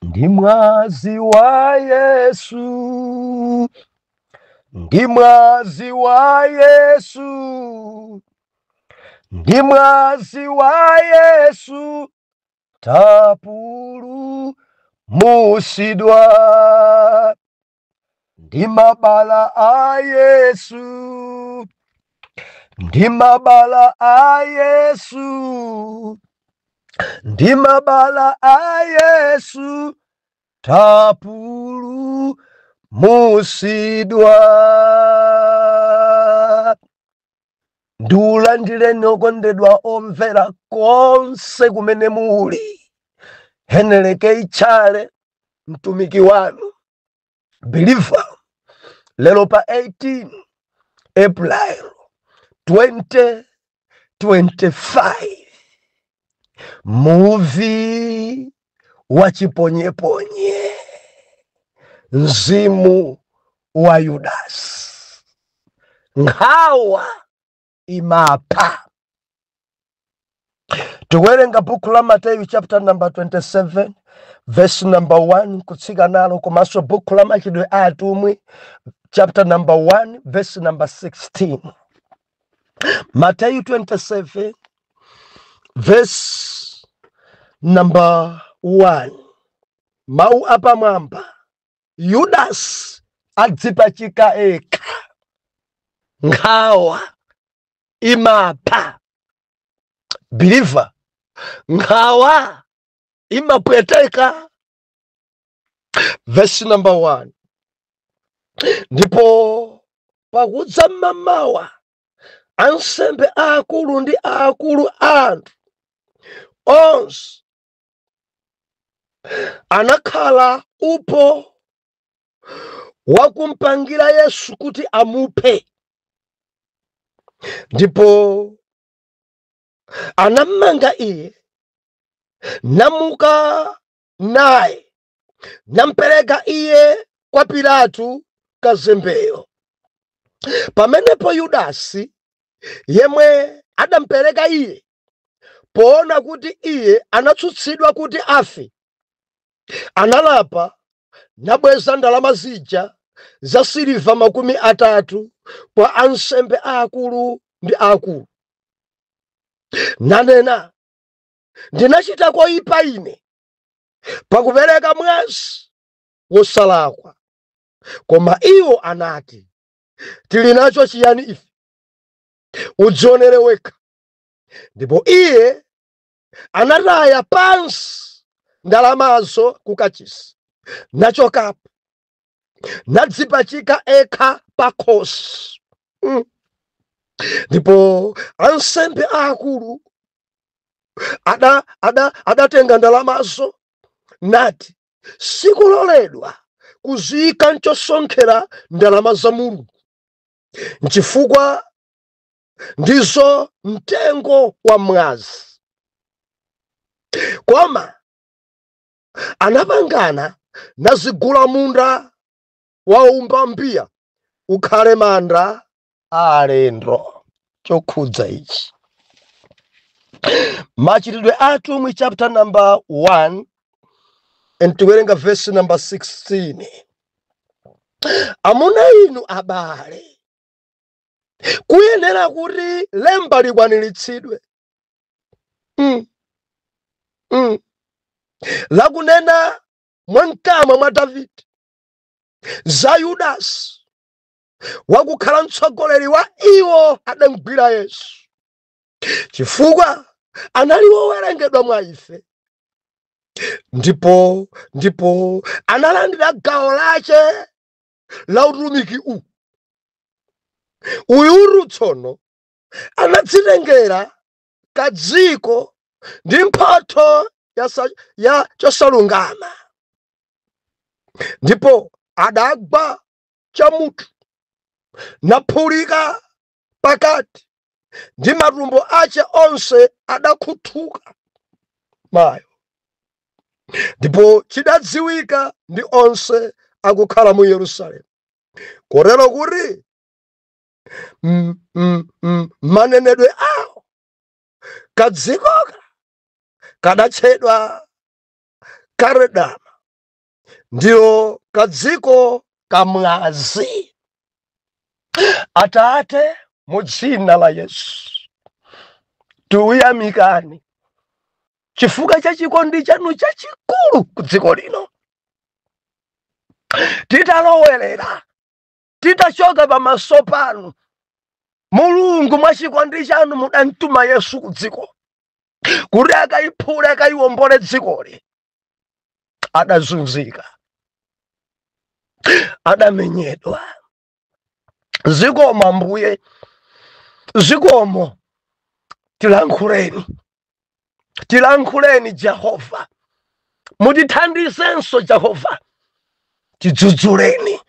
Ndi mwazi wa Yesu, ndi mwazi wa Yesu, ndi mwazi wa Yesu, tapulumutsidwa. Ndi mabala a Yesu, ndi mabala a Yesu, ndi mabala a Yesu, tapulumutsidwa. Ndiulandileni okondedwa omvera konse kumene muli. Heneleke Ichale, mtumiki wanu, believer. Lelo pa 18 April 2025. Movie wa chiponyeponye, mzimu wa Yudasi. Nkhawa imapha. Tuwerenga buku la Mateyu chapter number 27 verse number 1 kutsika nalo, komanso buku la Machitidwe a Atumwi chapter number 1 verse number 16. Mateyu 27 verse number 1. Mau apamwamba, Yudasi adzipachika eka. Nkhawa imapha. Believer, nkhawa imapweteka. Verse number 1. Ndipo pakudza mmamawa, ansembe aakulu ndi aakulu anthu onse anakhala upo wakumpangira Yesu kuti amuphe. Ndipo anamanga iye, namuka naye, nampereka iye kwa Pilato kazembeyo. Pamenepo Yudasi, yemwe adampereka iye, poona kuti iye anatsutsidwa kuti afe, analapa nabweza ndalama zija za siliva 30 kwa ansembe aakulu ndi aakulu. Nanena, ndinachita koyipa ine pakupereka mwazi wosalakwa. Koma iwo anati, tili nacho chiyani ife? Udzionere wekha. Ndipo iye anataya pansi ndalamazo kukachisi, nachokapo, nadzipachika eka pa khosi. Ndipo ansembe aakulu adatenga ndalamazo, nati, sikuloledwa kuziyika m'chosonkhera ndalama za Mulungu, n'chifukwa ndizo mtengo wa mwazi. Koma anapangana nazigula munda wa umbambiya ukhale manda a alendo. Chokhudza ichi. Machitidwe a Atumwi chapter number 1 and tiwerenga verse number 16. Amuna inu abale, kuyenera kuti lemba likwaniritsidwe. Lakunena mwankamwa mwa Davide za Yudasi, wakukhala mtsogoleri wa iwo adamgwira Yesu, chifukwa anali wowerengedwa mwa ife. Ndipo analandira gawo lache la utumiki uyu tsono anadzitengera kadziko ndi mphatso ya chosalungama. Ndipo adagwa chamutu, naphulika pakati, ndi matumbo ache onse adakhuthuka mayo. Ndipo chidadziwika ndi onse akukhala mu Yerusalemu, kotero kuti manenedwe awo kadzikoka kadatchedwa Karedama, ndio kadziko kamwazi. Atate, mu dzina la Yesu tuyamikani chifukwa cha chikondi chanu chachikulu ku dziko lino. Titalowerera, titachoka pamaso panu, Mulungu mwa chikondi chanu mudamtuma Yesu ku dziko kuti akayiphule akayiwombole dzikoli. Adazunzika, adamenyedwa. Zikomo Ambuye, zikomo. Tilankhuleni Jehova, mutithandizenso Jehova, tidzudzuleni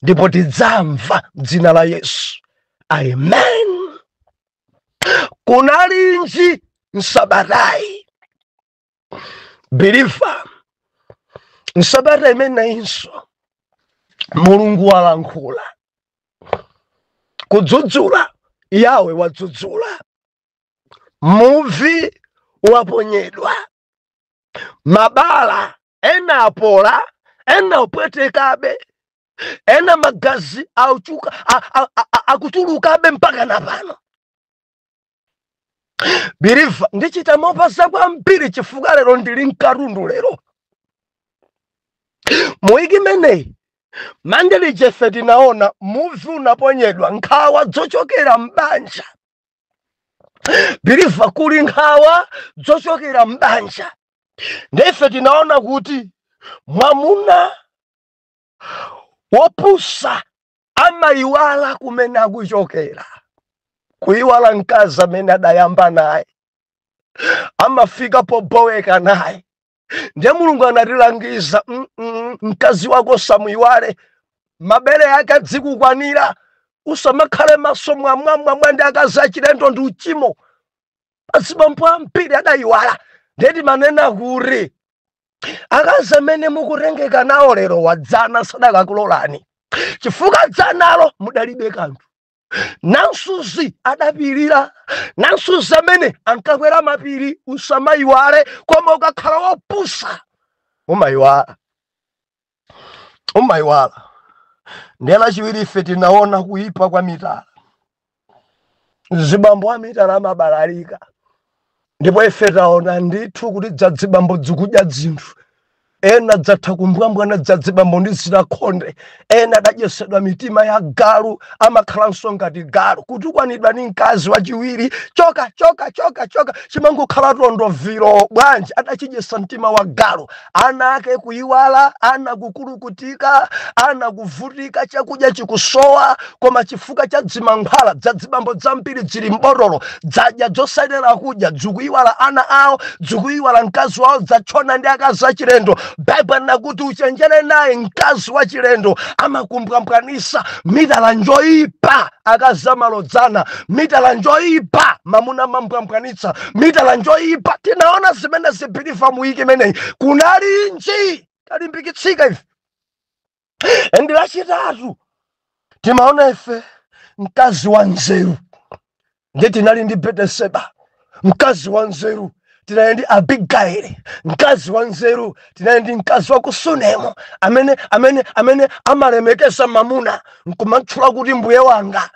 ndipo tidzamva m'dzina la Yesu. Amen. Kunalinji msabatayi bilifa msabata imeneyinso Mulungu walankhula kudzudzula. Yawe wadzudzula, muvi waponyedwa, mabala ena apola, ena upwetekabe, ena magazi akutulukabe mpaka napano. Biliva ndichita mopasa kwambiri chifukwa lero ndili mkarundu lero. Muiki meneyi mandeli jefe tinaona muvi unaponyedwa, nkhawa zochokera mbanja. Biliva kuli nkhawa zochokera mbanja. Ndefe tinaona kuti mwamuna wopusa amayiwala kumene akuchokera, kuyiwala mkazi amene adayamba naye, amafika poboweka naye. Ndiye Mulungu anatilangiza mkazi wako samuyiwale, mabere yake adzikukwanira, usamakhale maso mwamwamwa ndi akazi achilendo ndi uchimo. Azibambo ambiri adayiwala. Ndeti manena kuri akazi amene mukurengeka nawo lero wadzana sadakakulolani, chifukwa dzanalo mudalibe kanthu. Nansuzi adapirira, nansuzi amene ankakwera mapiri. Usamayiwale, koma ukakhala wopusa umayiwala. Ndiye lachiwiri ife tinaona kuyipa kwa mitala. Zibambo amitala amabalalika, ndipo ife taona ndithu kuti dzadzibambo dzikudya zinthu. Ena dzatha kumbwambwana dzadzibambo ndi zilakhonde, ena adadyetsedwa mitima ya galu, amakhalanso ngati galu. Kuti ukwanidwa ni mkazi wachiwiri, choka chimangokhala tondoviro bwanji adachidyesa mtima wa galu. Ana ake kuyiwala, ana kukulukutika, ana kuvutika, chakudya chikusowa, koma chifukwa cha dzimankhwala dzadzibambo dzambiri zili mbotolo, dzadya zosayenera kudya, dzikuyiwala ana awo, dzikuyiwala mkazi wawo, dzatchona ndi akazi achilendo. Baiba nakuti uchenjere naye mkazi wa chilendo amakumbwambwanisa. Mitala njoyipa akazi amalodzana, mitala njoyipa mamuna mambwambwanitsa, mitala njoyipa. Tinaona zimene zipilifa muiki meneyi. Kunalinji kalimbikitsika ife. Endi lachitatu timaona ife mkazi wa nzeru. Ndiye tinali ndi Beteseba, mkazi wa nzeru. Tinali ndi Abigaili, mkazi wa nzeru. Tinali ndi mkazi wa Kusunemu, amene amalemekeza mamuna, nkumatchula kuti mbuye wanga.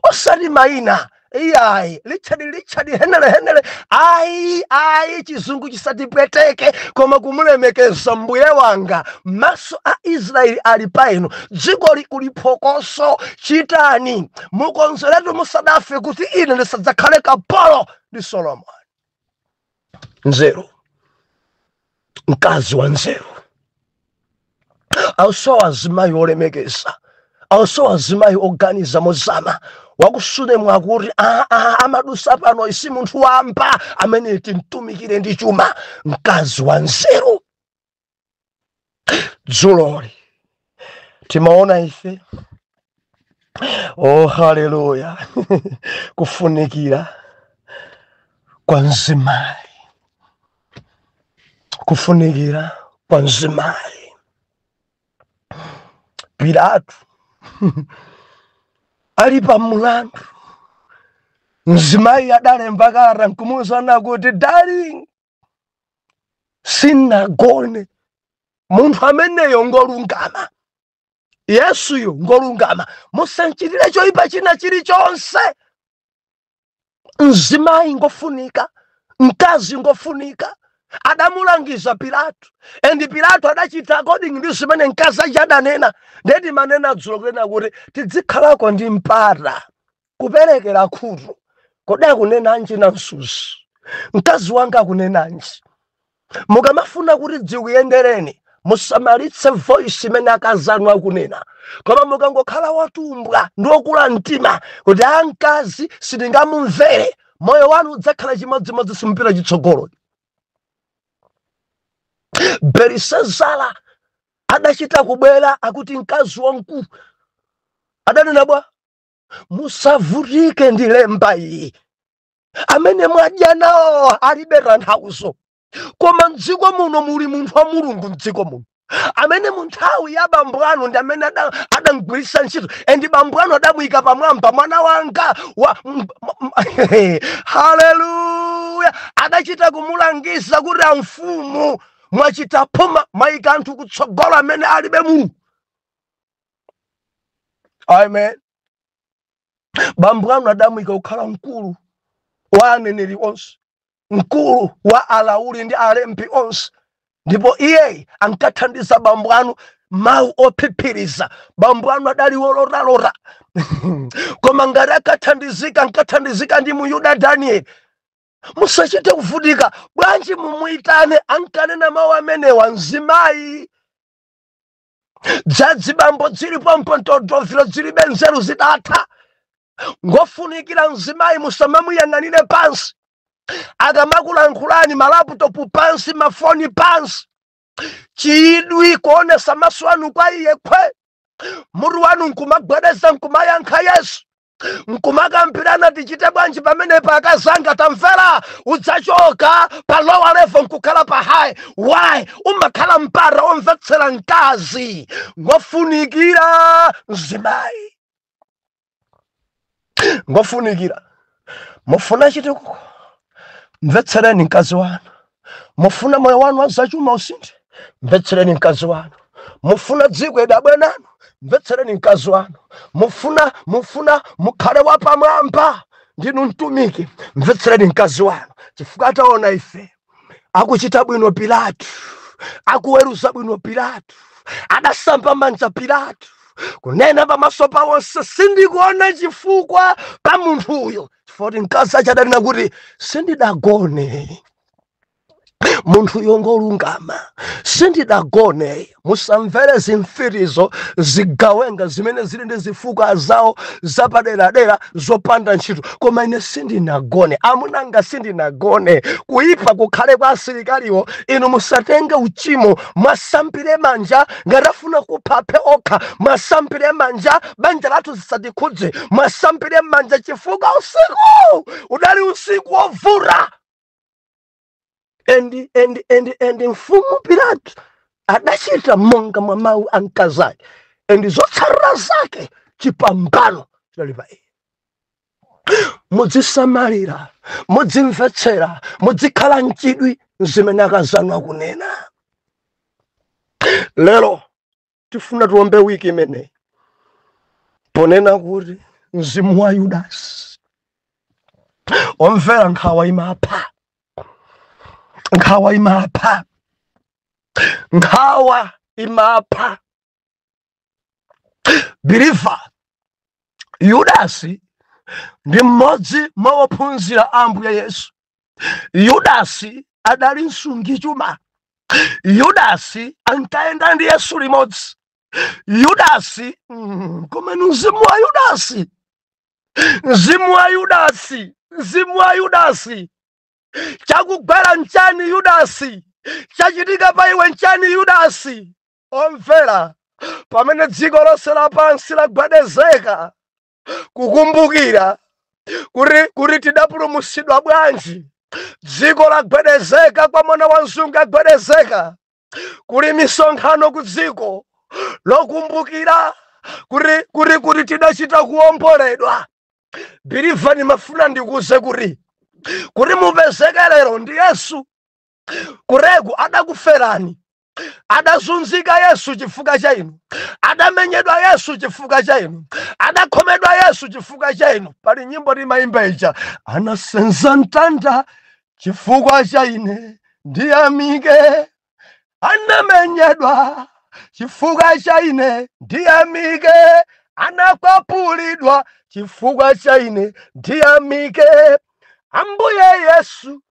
Osati mayina. Iyayi, lichadi, henele. Ayi, chizungu chisatipweteke, koma kumulemekeza mbuye wanga. Maso a Israeli ali paino, dziko likuli phokoso. Chitani mukonzeretu musadafe kuti ine ndisadzakhale kapolo ndi Solomoni. Nzeru, mkazi wa nzeru. Awusowa azimayi olemekeza, awusowa azimayi oganiza mozama. Wakusunemu akuti amadusa pano isi munthu wamba amene timtumikire ndi chuma. Mkazi wa nzeru. Dzuloli timaona ife, oh haleluya, kufunikira kwa mzimayi, kufunikira kwa mzimayi. Pilatu ali pa mulandu, mzimayi adalemba kalata nkumuwuza kuti darling, sinagone munthu ameneyo ngolungama. Yesuyo ngolungama. Musanchitire choyipa china chilichonse. Mzimayi ngofunika, mkazi ngofunika. Adamulangiza Pilato, and Pilato adachita according ndi zimene mkazi adanena. Ndeti manena dzulo kunena kuti tizikhalako ndi mpata kuperekera khutu. Kodi akunenanji na msuzi? Mkazi wanga akunenanji? Mukamafuna kuti dzikuyendereni, musamalitse voice imene akazanu akunena. Koma mukangokhala watumbwa ndi okula mtima kuti mkazi sindingamumvere, moyo wanu udzakhala chimodzimodzi simpira chitsogolo. Belisazara adachita kubwera akuti mkazi wangu adanena bwa musavutike ndi lemba iyi. Amene mwadya nawo alibe tanthauzo. Koma mdziko muno muli munthu wa Mulungu mdziko muno. Amene munthawi ya bambo anu ndi amene adamugwiritsa ntchito. Endi bambo anu adamuyika pamwamba mwana wanga wa haleluya. Adachita kumulangiza kuti amfumu mwachita poma mayika anthu kutsogola amene alibe Mulungu. Amen. Bambo anu adamuyika kukhala mkulu wa aneneri onse, mkulu wa alauli ndi alembi onse. Ndipo iye ankathandiza bambo anu mawu ophiphiriza. Bambo anu adali woloralora. Koma ngati ankathandizika ndi Muyuda Daniel. Musachite kuvutika. Bwanji mumuyitane ankanena mawu amenewa mzimayi. Dzadzi bambo dzilipo mpontodovilo dzilibe nzeru zidatha. Ngofunikira mzimayi musamamuyang'anire pansi. Akamakulankhulani malaputopu pansi, mafoni pansi. Chidwi kuonesa maso anu kwa iye kwe. Mutu wanu nkumagwedeza nkumayankha Yesu. Nkumakampirana tichite bwanji pamene pakazanga tamvera udzachoka pa lower level nkukhala pa high. Why? Umakhala mpara omvetsera mkazi. Ngofunikira mzimayi. Ngofunikira. Mufuna chitukuko, mvetsereni mkazi wanu. Mufuna moyo wanu wazachuma usinthe, mvetsereni mkazi wanu. Mufuna dziko idabwe nanu, mvetsereni mkazi wanu. Mufuna mukhale wapamwamba ndinu mtumiki, mvetsereni mkazi wanu. Chifukwa ataona ife akuchita bwino Pilato, akuweruza bwino Pilato, adasamba manja Pilato, kunena pamaso pa onse sindikuona chifukwa pa munthu uyo. Chifukwa mkazi achadanena kuti sindidagone. Munthu yongolungama sindidagone. Musamvere zimfirizo zigawenga zimene zili ndi zifukwa zawo zapadera zopanda ntchito. Koma ine sindinagone. Amunanga sindinagone. Kuipa kukhale kwa asilikaliwo. Inu musatenge uchimo mwasampire manja ngatafuna kuphape okha. Mwasampire manja banja lathu zisatikhudze. Mwasampire manja chifukwa usiku udali usiku wovura. Endi mfumu Pilato adachita monga mwa mawu a mkazi ake. Endi zotsatira zake chipambano chidalipa iye. Mudzisamalira, mudzimvetsera, mudzikhala mchidwi zimene akazanu akunena. Lero tifuna tiombe wiki imeneyi ponena kuti mzimu wa Yudasi omvera nkhawa imapha. Nkhawa imapha. Nkhawa imapha. Believer, Yudasi ndi mmodzi mwa ophunzira a Ambuye Yesu. Yudasi adali msungichuma. Yudasi ankayenda ndi Yesu limodzi. Yudasi koma mzimu wa Yudasi. Mzimu wa Yudasi. Mzimu wa Yudasi. Chakugwera nchani Yudasi? Chachitika pa iwe nchani Yudasi? Omvera, pamene dziko lonse lapansi lagwedezeka kukumbukira kuti tidapulumutsidwa bwanji. Dziko lagwedezeka kwa mwana wa mzungu agwedezeka. Kuli misonkhano ku dziko lokumbukira kuti tidachita kuomboledwa. Believer, nimafuna ndikuze kuti mupezeke lero ndi Yesu. Kuregu adakuferani. adazunzika Yesu chifukwa cha inu, adamenyedwa Yesu chifukwa cha inu, adakhomedwa Yesu chifukwa cha inu. Pali nyimbo timayimba ija, anasenza mtanda chifukwa cha ine ndiyamike, anamenyedwa chifukwa cha ine ndiyamike, anakwapulidwa chifukwa cha ine ndiyamike. Ambuye Yesu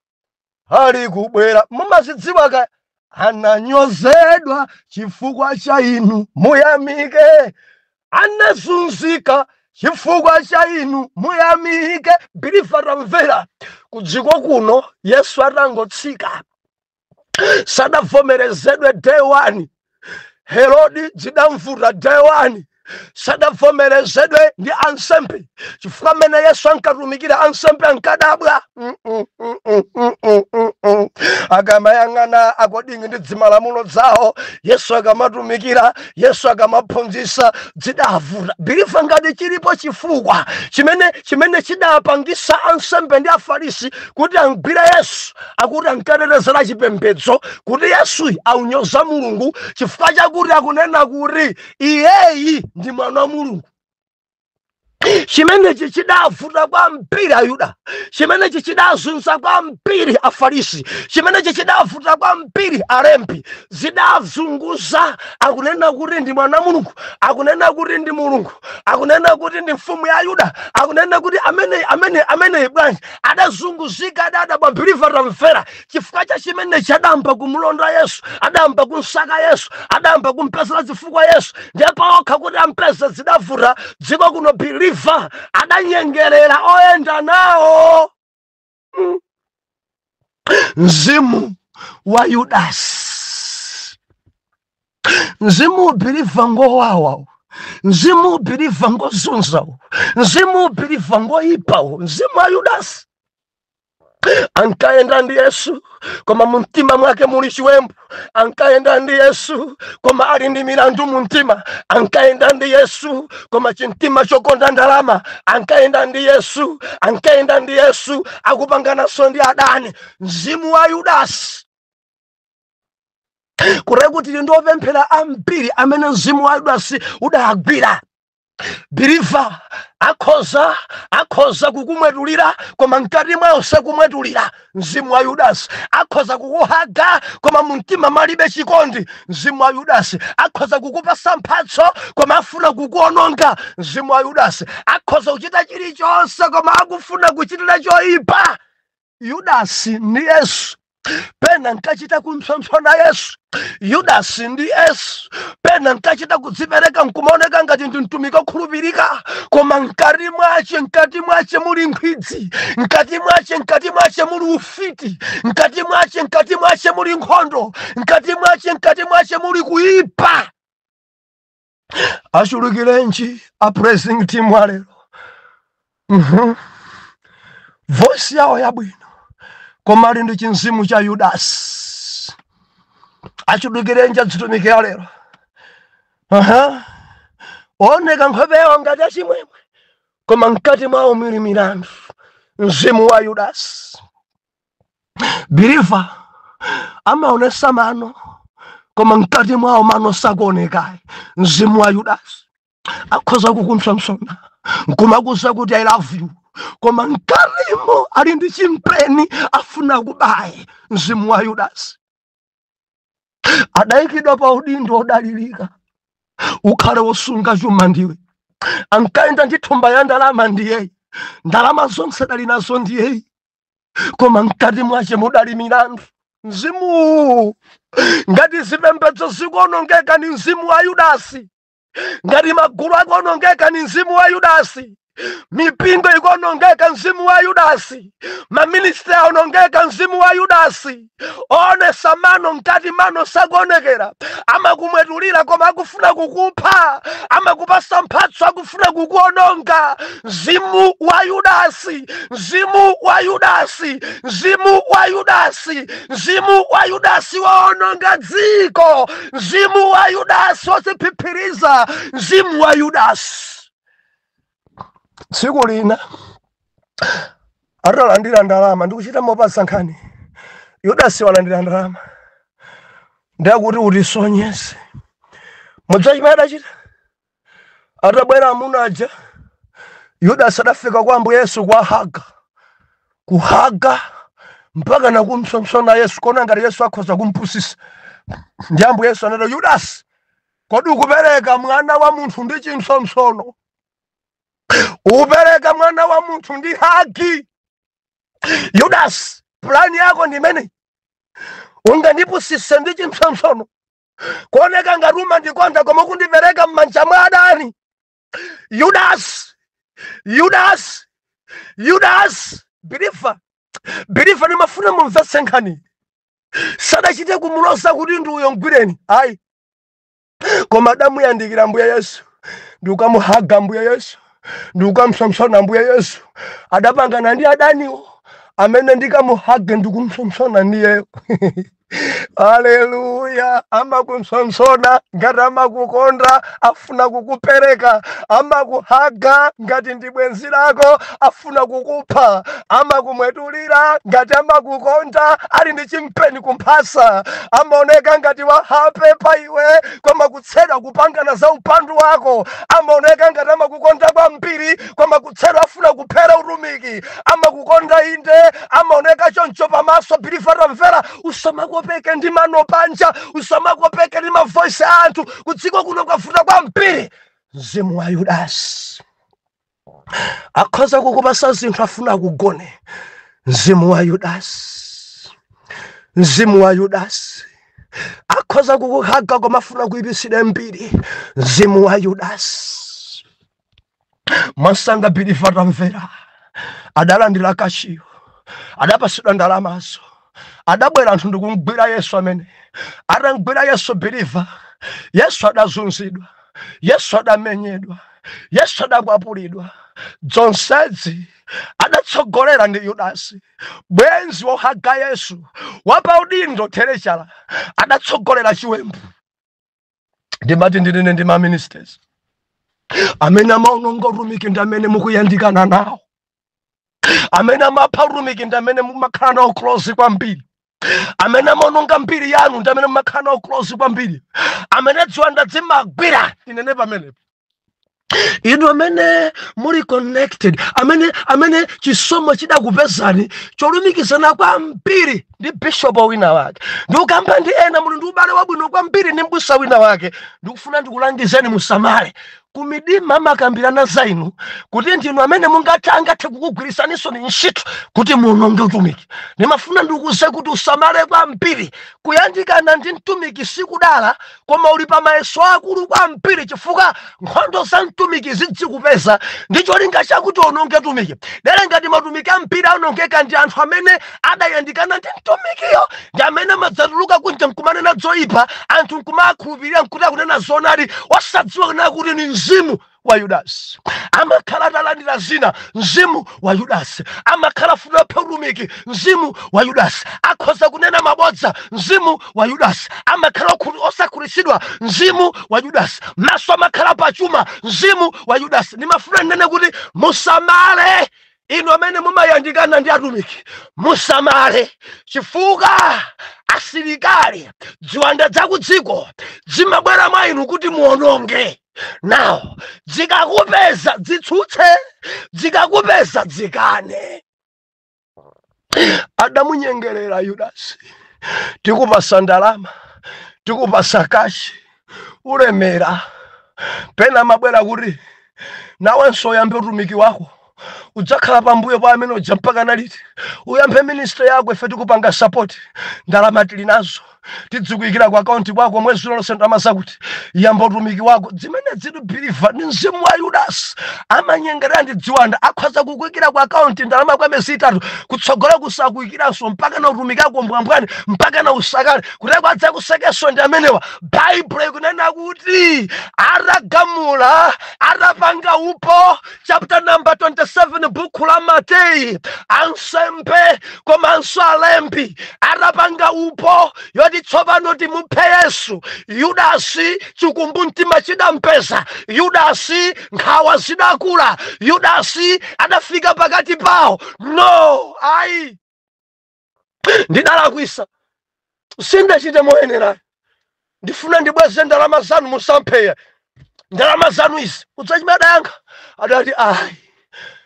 ali kubwera. Mumazidziwa ananyozedwa chifukwa cha inu muyamike, anazunzika chifukwa cha inu muyamike. Bilifa tamvera kudziko kuno Yesu atangotsika, sadavomerezedwe day one. Herodi zidamvuta day one, sadavomerezedwe ndi ansembe chifukwa mene Yesu ankatumikira ansembe ankadabwa. Akamayang'ana akodingi ndi dzimalamulo zawo, Yesu akamatumikira, Yesu akamaphunzitsa zidavuta. Bilifa ngati chilipo chifukwa chimene chidapangisa ansembe ndi afarisi kuti angwire Yesu, akuti ankatetezera chipembedzo, kuti Yesu aunyoza Mulungu chifukwa chakuti akunena kuti iyeyi ndi mwana wa Mulungu. Chimenechi chidavuta kwambiri Ayuda, chimenechi chidazunza kwambiri Afarisi, chimenechi chidavuta kwambiri Alembi. Zidazunguza akunena kuti ndi mwana wa Mulungu, akunena kuti ndi Mulungu, akunena kuti ndi mfumu ya Ayuda, akunena kuti amene bwanji adazunguzika adadabwa. Bilifa tamvera chifukwa cha chimenechi adamba kumulonda Yesu, adamba kumsaka Yesu, adamba kumpezera chifukwa Yesu. Ndipo okha kuti ampeze zidavuta dziko kuno. Bilifa adanyengerera oyenda nawo mzimu wa Yudasi, mzimu Bilifa ngowawa, mzimu Bilifa ngozunzawo, mzimu Bilifa ngoyipawo, mzimu wa Yudasi. Ankaenda ndi Yesu koma mumtima mwake muli chiwembu, ankaenda ndi Yesu koma ali ndi milandu mumtima, ankaenda ndi Yesu koma chintima chokonda ndalama, ankaenda ndi Yesu akupanganaso ndi adani. Mzimu wa Yudasi kurekuti ndopemphera ambiri amene mzimu wa Yudasi udagwira. Bilifa akhoza kukumwetulira koma mkati mwawo sakumwetulira. Mzimu wa Yudasi akhoza kukuhaga koma mumtima malibe chikondi. Mzimu wa Yudasi akhoza kukupasa mphatso koma afuna kukuononga. Mzimu wa Yudasi akhoza kuchita chilichonse koma akufuna kuchitira choyipa. Yudasi ndi Yesu, pena nkachita kumpsopsona Yesu. Yudasi ndi Yesu, pena nkachita kudzipereka nkumaoneka ngati ndi mtumiki okhulupirika, koma mkati mwache muli nkhwidzi, mkati mwache muli ufiti, mkati mwache muli nkhondo, mkati mwache muli kuyipa. Achulukirenji a praising team walero voice yawo yabwino koma ali ndi chinzimu cha Yudasi. Achulukirenji adzitumikira lero oneka nkhopeyo ngati achimwemwe koma mkati mwawo muli milandu. Mzimu wa Yudasi. Bilifa amaonesa mano koma mkati mwawo mano sakuoneka. Mzimu wa Yudasi akhoza kukumpsopsona nkumakuza kuti I love you koma mkatimo ali ndi chimpeni afuna kubaye. Mzimu wa Yudasi adayikidwa pa udindo odalirika, ukhale wosunga chuma ndiwe. Ankaenda ndi thumba ya ndalama ndiye, ndalama zonse dali nazo ndiye, koma mkati mwache mudali milandu. Mzimu ngati zipembedzo zikuonongeka ni mzimu wa Yudasi, ngati magulu akuonongeka ni mzimu wa Yudasi, mipingo ikuonongeka mzimu wa Yudasi, maministri aonongeka mzimu wa Yudasi. Onesa mano mkati mano sakuonekera, amakumwetulira koma akufuna kukupha, amakupasa mphatso akufuna kukuononga. Mzimu wa Yudasi, mzimu wa Yudasi, mzimu wa Yudasi, mzimu wa Yudasi waononga dziko. Mzimu wa Yudasi wasiphipiriza. Mzimu wa Yudasi. Tsiku lina atalandira ndalama ndikuchita mopasa nkhani. Yudasi walandira ndalama ndakuti utisonyese mudzachimera chita atabwera amunaja Yudasi adafika kwa Ambuye Yesu kwa Haga kuhaga mpaka na kumsomsona Yesu kona ngati Yesu akhoza kumpusisa ndi Ambuye Yesu anati Yudasi kodi ukupereka mwana wa munthu ndi chinsomsono upereka mwana wa munthu ndi haki Yudasi plani yako ndi imene ungandipusise ndi chinsomsono kuoneka ngati umandikonda koma kundipereka m'manja mwa adani Yudasi Bilifa nimafuna mumvetse nkhani sadachite kumulosa kuti ndi uyo mgwireni ayi koma adamuyandikira Ambuye Yesu ndi ukamuhaga Ambuye Yesu ndi ukamsomsona Ambuye Yesu adapangana ndi adaniwo amene ndikamuhage ndi kumsomsona ndiyeyo Haleluya amakumsomsona ngati amakukonda afuna kukupereka amakuhaga ngati ndi bwenzi lako afuna kukupha amakumwetulira ngati amakukonda ali ndi chimpeni kumphasa amaoneka ngati wahape pa iwe koma kutsedwa kupangana za upandu wako amaoneka ngati amakukonda kwambiri koma kutsedwa afuna kuphera utumiki amakukonda inde amaoneka choncho pamaso Bilifa tamvera usamakopeke ndi mano panja usamakopeke ndi mavoice a anthu kudziko kuno kwavuta kwambiri mzimu wa Yudasi akhoza kukupasa zinthu afuna kugone mzimu wa Yudasi akhoza kukuhaga koma afuna kuipisira mbiri mzimu wa Yudasi masanga Bilifa tamvera adalandira kashiyo adapasidwa ndalamazo adabwera anthu ndikumgwira Yesu amene atangwira Yesu Bilifa Yesu adazunzidwa Yesu adamenyedwa Yesu adakwapulidwa dzonsezi adatsogolera ndi Yudasi bwenzi wohaga Yesu wapa udindo terechala adatsogolera chiwembu ndimati ndine ndi ma ministers amene amaononga utumiki ndi amene mukuyandikana nawo amene amapha utumiki ndi amene mumakhala nawo close kwambiri amene amaononga mbiri yanu ndi amene mumakhala nawo close kwambiri amene dziwanda dzimagwira inene pamenepo inu amene muli connected amene chisomo chidakupezani cholumikizana kwambiri ndi bishop wina wake ndikukamba ndi ena muli ndi ubale wabwino kwambiri ndi mbusa wina wake ndikufuna ndikulangizeni musamale kumidima amakambirana za inu kuti ndinu amene angathe kukugwirisaniso ni ntchito kuti muononge utumiki ndimafuna ndikuze kuti usamale kwambiri kuyandikana ndi mtumiki sikudala koma uli pa mayeso akulu kwambiri chifukwa nkhondo za mtumiki zidzikupeza ndi cholinga chakuti uononge utumiki dere ngati matumiki ambiri aonongeka ndi anthu amene adayandikana ndi mtumikiyo ndi amene amadzatuluka kunja nkumanena zoyipa anthu nkumakhulupirira nkuti akunena zonali wasadziwa kuti ni mzimu wa Yudasi amakhala atalandira zina mzimu wa Yudasi amakhala funa utumiki mzimu wa Yudasi akhoza kunena mabodza mzimu wa Yudasi amakhala osakhulupirira mzimu wa Yudasi maso amakhala pachuma mzimu wa Yudasi nimafuna nene kuti musamale inu amene mumayandikana ndi atumiki musamale chifukwa asilikali ziwanda zakudziko zimabwera mwa inu kuti muononge nawo zikakupeza zitsutse zikakupeza zikane adamunyengerera Yudasi tikupasa ndalama tikupasa kashi ulemera pena mabwera kuti nawenso uyambe utumiki wako udzakhala pambuyo pa amene uja mpaka naliti uyambe ministry yako ife tikupanga support ndalama tili nazo tidzikuyikira kwa account kwako mwezi lonse ndalama zakuti yamba utumiki wako zimene zili Bilifa ndi mzimu wa Yudasi amanyengerera ndi dziwanda akhoza kukuyikira kwa account ndalama kwa miyezi itatu kutsogola kusakuyikiranso mpaka na utumiki wako mbwambwani mpaka na usakale kuti kwadza kusekeso ndi amenewa Bible ikunena kuti atagamula atapanga upo chapter number 27 buku la Mateyu ansembe komanso alembi atapanga upo yoti tsopano timuphe Yesu Yudasi chikumbumtima chidampeza Yudasi nkhawa zidakula Yudasi adafika pakati pawo no ayi ndidalakwisa sindachite moyenera ndifuna ndibweze ndalama zanu musampeya. Ndalama zanu izi udzachimadayankha adati ayi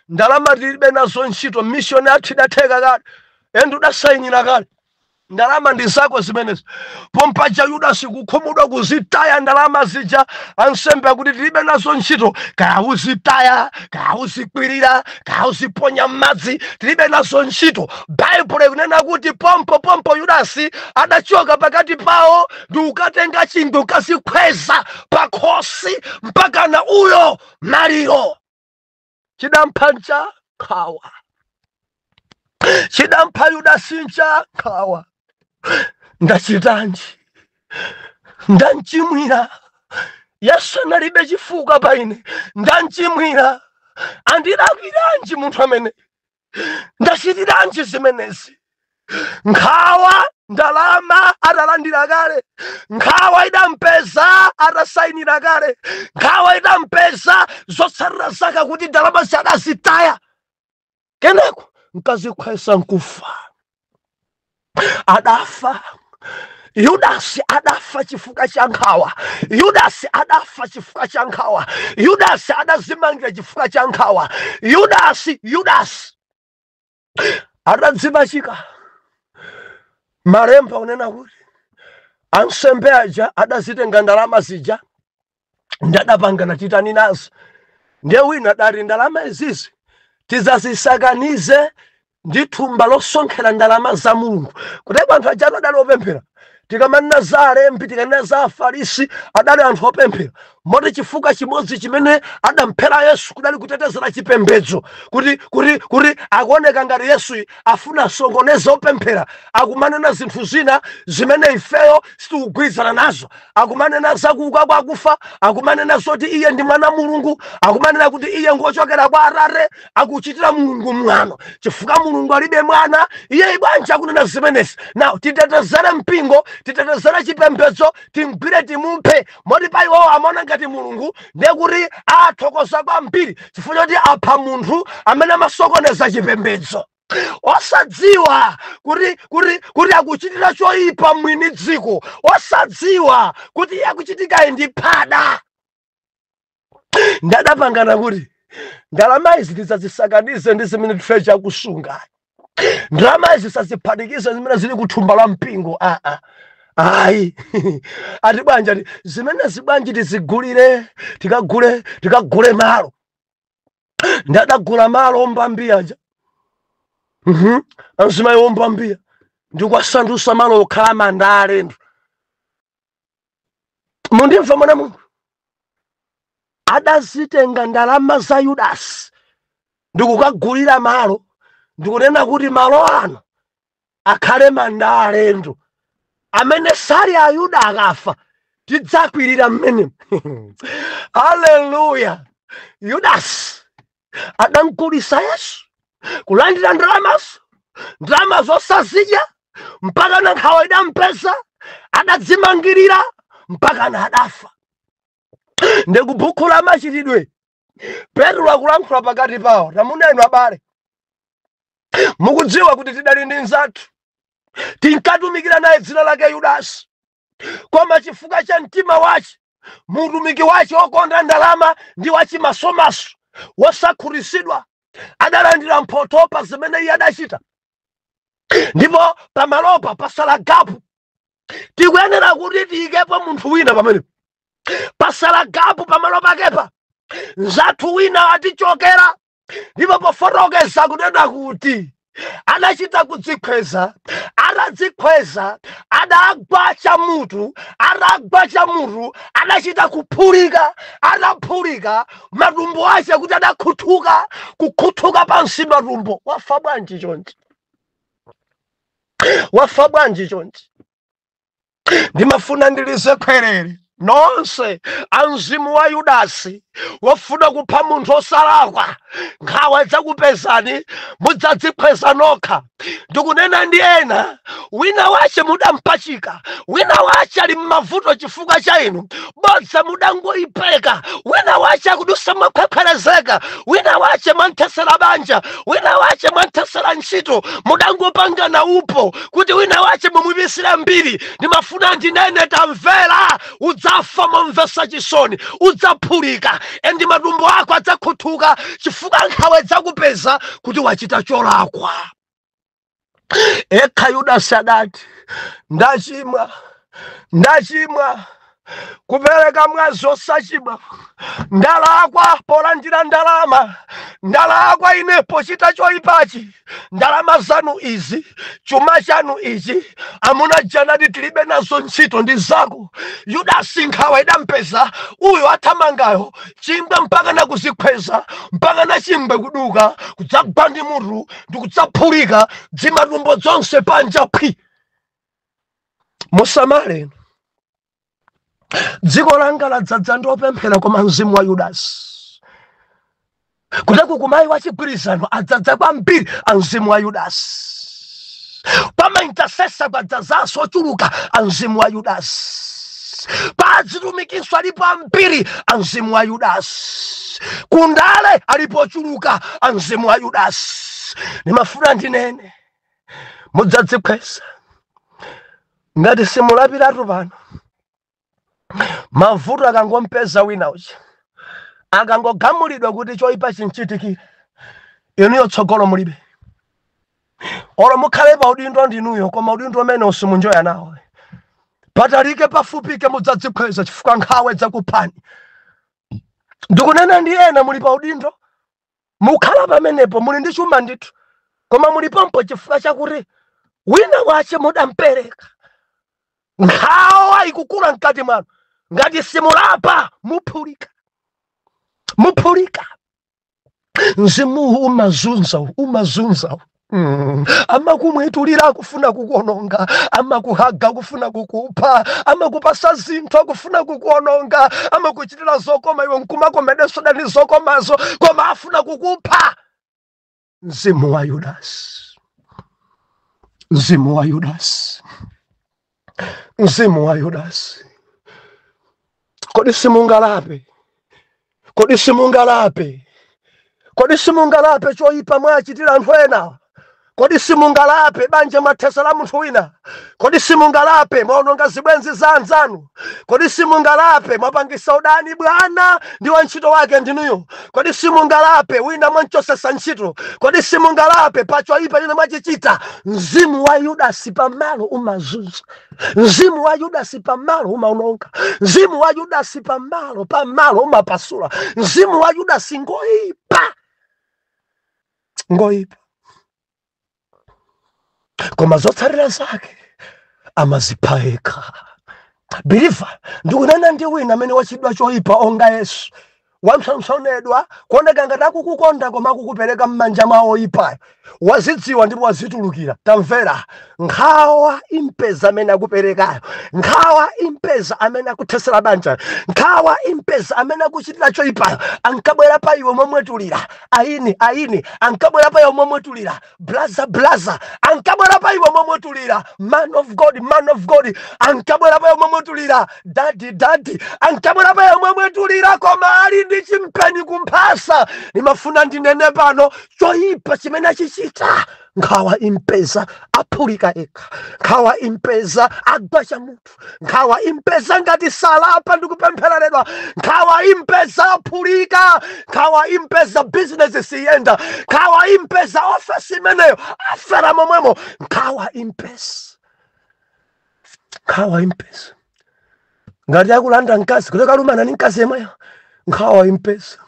ndalama tilibe nazo ntchito mission yathu idatheka kale ende udasayinira kale ndalama ndi zako zimenezi. Pompaja Yudasi kukhumudwa kuzitaya ndalama zija ansembe akuti tilibe nazo ntchito kaya uzitaya kaya uzikwirira kaya uziponya m'madzi tilibe nazo ntchito. Baibulo ikunena kuti pompo Yudasi adachoka pakati pawo ndi ukatenga chingwe ukazikhweza pa khosi mpaka na uyo maliro. Chidampha ncha khawa, chidampha Yudasi ncha khawa. Ndachitanji ndanchimwira Yesu analibe chifukwa pa ine ndanchimwira andilakwiranji munthu amene ndachitiranji zimenezi. Nkhawa ndalama adalandira kale, nkhawa idampeza adasayinira kale, nkhawa idampeza zotsatira zake kuti ndalama adazitaya kenako nkazikhwesa nkufa. Adafa Yudasi, adafa chifukwa cha nkhawa. Yudasi adafa chifukwa cha nkhawa. Yudasi adazimangira chifukwa cha nkhawa. Yudasi adadzipachika. Malemba unena kuti ansembe aja adazitenga ndalama zija ndadapangana chitani nazo. Ndiye wina adati ndalama izizi tizazisakanize ndi thumba losonkhera ndalama za Mulungu. Kuti anthu aja adali opemphera. Tikamanena za alembi tikanena za afarisi adali anthu opemphera. Moti chifukwa chimodzi chimene adamphera Yesu kudali kutetezera chipembedzo kuti akuoneka ngati Yesu afuna asongoneza opemphera. Akumanena zinthu zina zimene ifeyo sitikugwirizana nazo. Akumanena za kuuka kwa akufa, akumanena zoti iye ndi mwana Mulungu, akumanena kuti iye ngochokera kwa Atate, akuchitira Mulungu mwano. Chifukwa Mulungu alibe mwana, iye ibanja akunena zimenezi. Now titetezere mpingo, titetezere chipembedzo, timgwire timuphe. Moti pa iwo amaona ngati Mulungu ndiye kuti athokoza kwambiri chifukwa choti apha munthu amene amasokoneza chipembedzo. Osadziwa kuti akuchitira choyipa mwini dziko. Osadziwa kuti iye akuchitika ndi phada. Ndadapangana kuti ndalama izi tizazisakanize ndi zimene treasure akusunga. Ndalama izi saziphatikize zimene zili kuthumba la mpingo. Ayi ati banja zimene zibwanji tizigulire tikagule malo. Ndadagula malo ombambia aja. Anzimayi ombambia ndikwasandusa malo okhala manda alendo. Mundimva mwana Mulungu adazitenga ndalama za Yudasi ndikukagulira malo, ndikunena kuti malo ano akhale manda alendo. Amene sali a Yuda akafa tidzakwirira mmene. Haleluya. Yudasi adamgulitsa Yesu kulandira ndalama zosazidya mpaka na nkhawa idampeza adadzimangirira mpaka na adafa. Ndiku buku la Machitidwe Petro akulankhula pakati pawo. Tamunenu abale, mukudziwa kuti tidali ndi nzathu tinkatumikira naye dzina lake Yudasi, koma chifukwa cha mtima wace mutumiki wace okonda ndalama ndi wachimasomaso wosakhutitsidwa adalandira mphotho pa zimene iye adachita. Ndipo pamalopa pasala gapu. Tikuyenera kuti tiyikepo munthu wina pamenepo. Pasala gapu pamalo pakepa nzathu wina atichokera. Ndipo pofotokoza kunena kuti anachita kudzikweza, adadzikweza, adagwa chamutu, anachita kuphulika, adaphulika matumbo ace kuti adakhuthuka, kukhuthuka pansi matumbo. Wafa bwanji chonchi? Wafa bwanji chonchi? Ndimafuna ndilize khwerere. nonse amzimu wa Yudasi wofuna kupha munthu osalakwa nkhawa zakupezani mudzadzipeza nokha. Ndikunena ndi ena, wina wache mudampachika, wina wache ali m'mavuto chifukwa cha inu, bodza mudangoyipeka, wina wache akudusa mwakhwekhwerezeka, wina wache mwanthesera banja, wina wache mwanthesera ntchito, mudangopangana upo kuti wina wache mumubisire mbiri. Ndimafuna ndinene tamvera, udzafa momvesa chisoni, udzaphulika, endi matumbo ako adzakhuthuka chifukwa nkhawa zakupeza kuti wachita cholakwa. Ekha Yudasi adati, ndachimwa kupereka mwazi osachimwa, ndalakwa polandira ndalama, ndalakwa ine pochita choyipachi, ndalama zanu izi, chuma chanu ichi, amuna janati tilibe nazo ntchito ndi zako. Yudasi nkhawa idampeza, uyo athamangayo chingwe mpaka na kuzikhweza, mpaka na chingwe kuduka, kudzagwa ndi mutu, ndikudzaphulika, dzimatumbo zonse panja phi. Musamale dziko langa ladzadza ndopemphera koma mzimu wa Yudasi. Kutaku kumayi wachigwirizano adzadza kwambiri amzimu wa Yudasi. Pama intercessor kwadzazanso ochuluka amzimu wa Yudasi. Padzitumikiswa alipo ambiri amzimu wa Yudasi. Kundale alipo ochuluka amzimu wa Yudasi. Nimafuna ndinene, mudzadzipweza ngati simulapiratu pano. Mavuto akangompeza wina uchi, akangogamulidwa kuti choyipa chinchitikire, inuyo tsogolo mulibe. Olo mukhale pa udindo ndinuyo, koma udindo umene usimunjoya nawo. Patalike pafupike mudzadzipweza chifukwa nkhawa zakuphani. Ndikunena ndi ena muli pa udindo, mukhala pamenepo muli ndi chuma ndithu, koma muli pompo chifukwa chakuti wina wache mudampereka. Nkhawa ikukula mkati mwanu, ngati simulapa muphulika. Mzimu umazunza. Amakumwitulira akufuna kukuononga, amakuhaga akufuna kukupha, amakupasa zinthu akufuna kukuononga, amakuchitira zokoma iwe nkumakomedesoda ndi zokomazo, koma afuna kukupha. Mzimu wa Yudasi. Kodi simungalape choyipa mwachitira anthu ena? Kodi simungalape banja mwathesera munthu wina? Kodi simungalape mwaononga zibwenzi za anzanu? Kodi simungalape mwapangisa udani bwana ndi wantchito wake ndinuyo? Kodi simungalape wina mwanchosesa ntchito? Kodi simungalape pachoyipa china mwachichita? Mzimu wa Yudasi pamalo umazunza. Mzimu wa Yudasi pamalo umaononga. Mzimu wa Yudasi pamalo umapasula. Mzimu wa Yudasi ngoyipa. Koma zotsatira zake amaziphayeka. Believer, ndikunena ndi wina amene wachidwa choyipa onga Yesu. Wamsonedwa kuoneka ngati akukukonda koma akukupereka m'manja mwa oyipayo. Wazidziwa ndipo wazitulukira. Tamvera, nkhawa impeza amene akuperekayo, nkhawa impeza amene akuthesera banja, nkhawa impeza amene akuchitira choyipayo, ankabwera pa iwe momwetulira. Aini ankabwera pa iwe momwetulira. Blaza ankabwera pa iwe momwetulira. Man of God ankabwera pa iwe momwetulira. Daddy ankabwera pa iwe momwetulira, koma ali ndi chimpeni kumphasa. Nimafuna ndinene pano, choyipa chimene achichita, nkhawa impeza aphulika eka. Nkhawa impeza agwacha mutu. Nkhawa impeza ngati salapa ndikupemphereredwa. Nkhawa impeza aphulika. Nkhawa impeza business siyenda. Nkhawa impeza office imeneyo afera momwemo. Nkhawa impeza ngati akulanda nkazi kuteka lumana ni nkazi yemweyo. Nkhawa impeza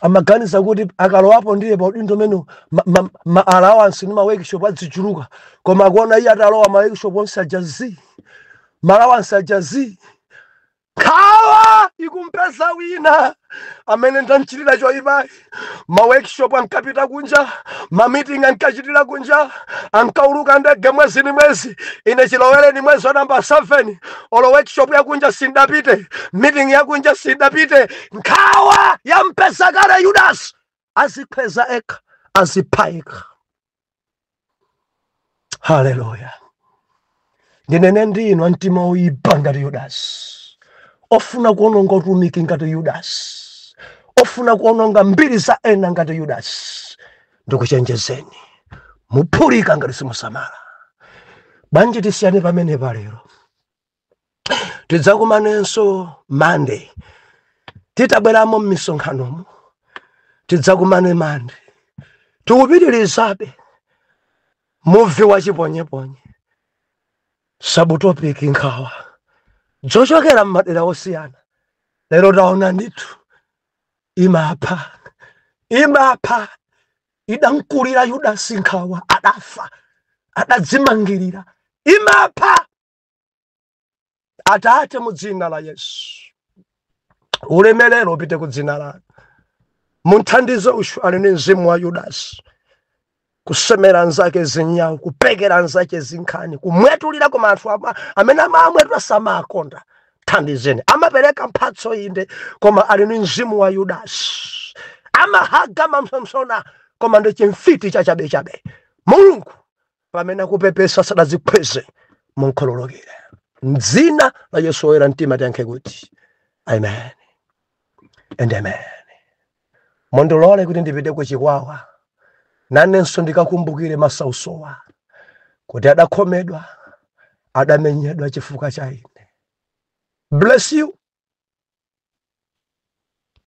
amaganiza kuti akalowapo ndiye pa udindo meno ma allowance ni ma workshop adzichuluka, koma akuona iye atalowa ma workshop onse ajazi, ma allowance ajazi. Nkhawa ikumpeza wina amene ndanchitira choyipa. Ma workshop ankapita kunja, ma meeting ankachitira kunja, ankauluka ndege mwezi ni mwezi. Ine Chilowere ni mwezi wa namba 7. Olo workshop ya kunja sindapite, meeting ya kunja sindapite. Nkhawa yampeza kale Yudas, azikweza eka, azipaika. Haleluya. Ndinene ndino mtima oyipa ngati Yudas. Ofuna kuononga utumiki ngati Yudas. Ofuna kuononga mbiri za ena ngati Yudas. Ndikuchenjezeni, muphulika ngati simusamala. Bwanji tisiyane pamene palero. Tidzakumanenso Monday. Titabweramo m'misonkhanomo. Tidzakumane Monday. Tikupitirizabe muvi wa chiponyeponye. Sabutopiki nkhawa. Zochokera m'madera osiyana. Lero taona ndithu imapha. Idankulira Yudas nkhawa, adafa, adadzimangirira. Imapha. Atate mu dzina la Yesu. Ulemerero upite ku dzina lanu. Munthandize ushu ali ndi mzimu wa Yudas. Kusemera nzake zinyawo, kupekera nzake zinkhani, kumwetulira kwa anthu amene amamwetula samakonda. Thandizeni. Amapereka mphatso inde koma ali ndi mzimu wa Yudas. Amahaga mamsona koma ndi chimfiti chabe. Mulungu pamene akupepesa sadazikweze munkhululukire. M'dzina la Yesu woyera mtima tiyankhe kuti amen and amen. Mondolole kuti ndipite ku chikwawa. Nanenso ndikakumbukire masausowa kuti adakhomedwa, adamenyedwa chifukwa cha ine. Bless you.